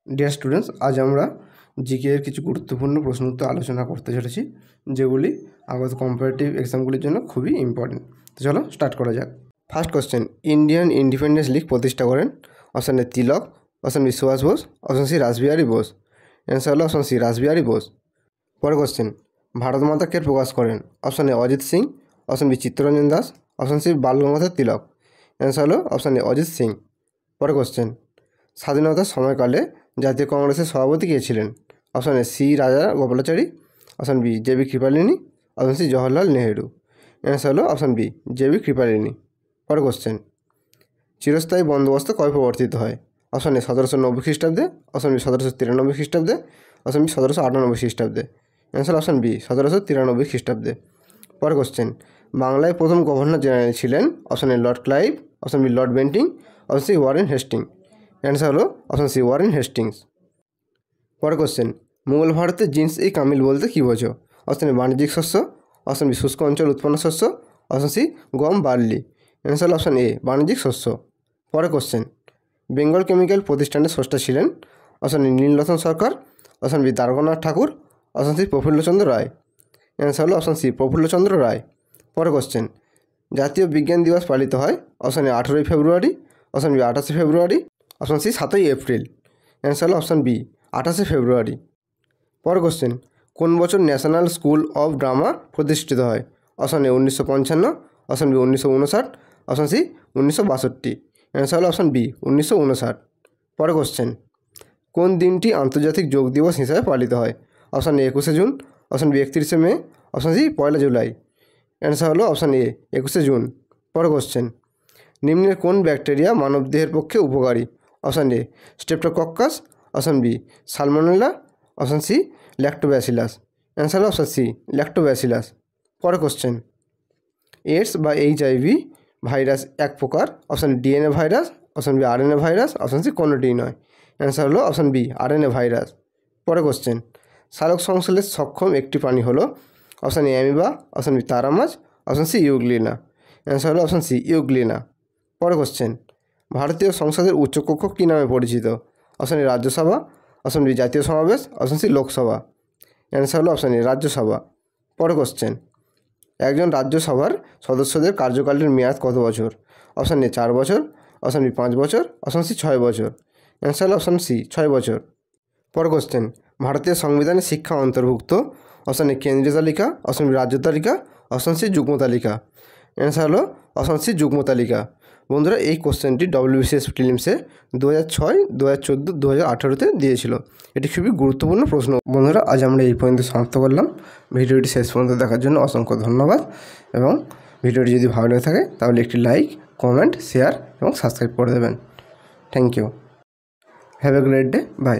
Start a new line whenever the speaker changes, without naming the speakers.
Dear students, আজ আমরা GK এর কিছু গুরুত্বপূর্ণ প্রশ্ন উত্তর আলোচনা করতে চলেছি, যেগুলি আগত কম্পারেটিভ এক্সামগুলির জন্য খুবই ইম্পর্টেন্ট। তো চলো স্টার্ট করা যাক। First question, Indian independence league প্রতিষ্ঠা করেন? Option A Tilak, option B Subhash Bose, option C Rashbehari Bose. Answer হলো অপশান সি রাসবিহারী বোস। পরের কোশ্চেন, ভারত মাতা কে প্রকাশ করেন? Option A Ajit Singh, option B Chittaranjan Das, option C Balgangadhar Tilak. Answer হলো অপশান এ অজিত সিং। পরের কোশ্চেন, স্বাধীনতার সময়কালে জাতীয় কংগ্রেসের সভাপতি কে ছিলেন? Option A C Rajagopalachari, option B J B Kripalani, option C Jawaharlal Nehru. Answer হলো option B J B Kripalani. পরের কোশ্চেন, চিরস্থায়ী বন্দোবস্ত কবে প্রবর্তিত হয়? অপশান এ 1790 খ্রিস্টাব্দে, অপশান বি 1793 খ্রিস্টাব্দে, অপশান বি 1798 খ্রিস্টাব্দে। অ্যান্সার অপশান বি 1793 খ্রিস্টাব্দে। পরের কোশ্চেন, বাংলায় প্রথম গভর্নর জেনারেল ছিলেন? Option A lord Clive, option B lord Bentinck, option C Warren Hasting. Answer হলো অপশান সি ওয়ারেন হেস্টিংস। পরের কোশ্চেন, মুঘল ভারতে জিন্স-ই কামিল বলতে কী বোঝো? অপশান এ বাণিজ্যিক শস্য, অপশান বি শুষ্ক অঞ্চল উৎপন্ন শস্য, অপশান সি গম বার্লি। অ্যান্সার হলো অপশান এ বাণিজ্যিক শস্য। পরের কোশ্চেন, বেঙ্গল কেমিক্যাল প্রতিষ্ঠানের স্রষ্টা ছিলেন? Option A Nilratan Sarkar, option B Dwarkanath Thakur, option C Prafulla Chandra Ray. Answer হলো অপশান সি প্রফুল্লচন্দ্র রায়। পরের কোশ্চেন, জাতীয় বিজ্ঞান দিবস পালিত হয়? অপশান এ 18ই ফেব্রুয়ারি, অপশান বি 28শে ফেব্রুয়ারি, অপশান সি 7ই এপ্রিল। অ্যান্সার হলো অপশান বি 28শে ফেব্রুয়ারি। পরের কোশ্চেন, কোন বছর ন্যাশনাল স্কুল অফ ড্রামা প্রতিষ্ঠিত হয়? Option A 1955, option B 1959, option C 1962। Answer হলো অপশান বি 1959। পরের কোশ্চেন, কোন দিনটি আন্তর্জাতিক যোগ দিবস হিসাবে পালিত হয়? অপশান এ 21শে জুন, অপশান বি 31শে May, option C 1 July. Answer হলো অপশান এ 21শে জুন। পরের কোশ্চেন, নিম্নের কোন ব্যাকটেরিয়া মানবদেহের পক্ষে উপকারী? Option A streptococcus, option B salmonella, option C lactobacillus. Answer হলো অপশান সি ল্যাক্টোব্যাসিলাস। পরের কোশ্চেন, এইডস বা HIV ভাইরাস এক প্রকার? Option DNA virus, option B RNA virus, option C কোনোটিই নয়। অ্যান্সার হলো অপশান বি RNA ভাইরাস। পরের question, সালোক সংশ্লেষ সক্ষম একটি প্রাণী হলো? Option A amoeba, option B তারা মাছ, অপশান সি ইউগ্লিনা। অ্যান্সার হলো অপশান সি ইউগ্লিনা। পরের কোশ্চেন, ভারতীয় সংসদের উচ্চকক্ষ কী নামে পরিচিত? Option A Rajya Sabha, option B জাতীয় সমাবেশ, অপশান সি লোকসভা। অ্যান্সার হলো অপশান এ রাজ্যসভা। পরের কোশ্চেন, একজন রাজ্যসভার সদস্যদের কার্যকালের মেয়াদ কত বছর? অপশান এ 4 বছর, অপশান বি 5 বছর, অপশান সি 6 বছর। অ্যান্সার হলো অপশান সি 6 বছর। পরের কোশ্চেন, ভারতীয় সংবিধানে শিক্ষা অন্তর্ভুক্ত? অপশান এ কেন্দ্রীয় তালিকা, অপশান বি রাজ্য তালিকা, অপশান সি যুগ্ম তালিকা। অ্যান্সার হলো অপশান সি যুগ্ম তালিকা। বন্ধুরা, এই কোশ্চেনটি WBCS প্রিলিমসে 2006, 2014, 2018-তে দিয়েছিল। এটি খুবই গুরুত্বপূর্ণ প্রশ্ন। বন্ধুরা, আজ আমরা এই পর্যন্ত সমাপ্ত করলাম। ভিডিওটি শেষ পর্যন্ত দেখার জন্য অসংখ্য ধন্যবাদ, এবং ভিডিওটি যদি ভালো লেগে থাকে তাহলে একটি লাইক, কমেন্ট, শেয়ার এবং সাবস্ক্রাইব করে দেবেন। Thank you. Have a great day. By.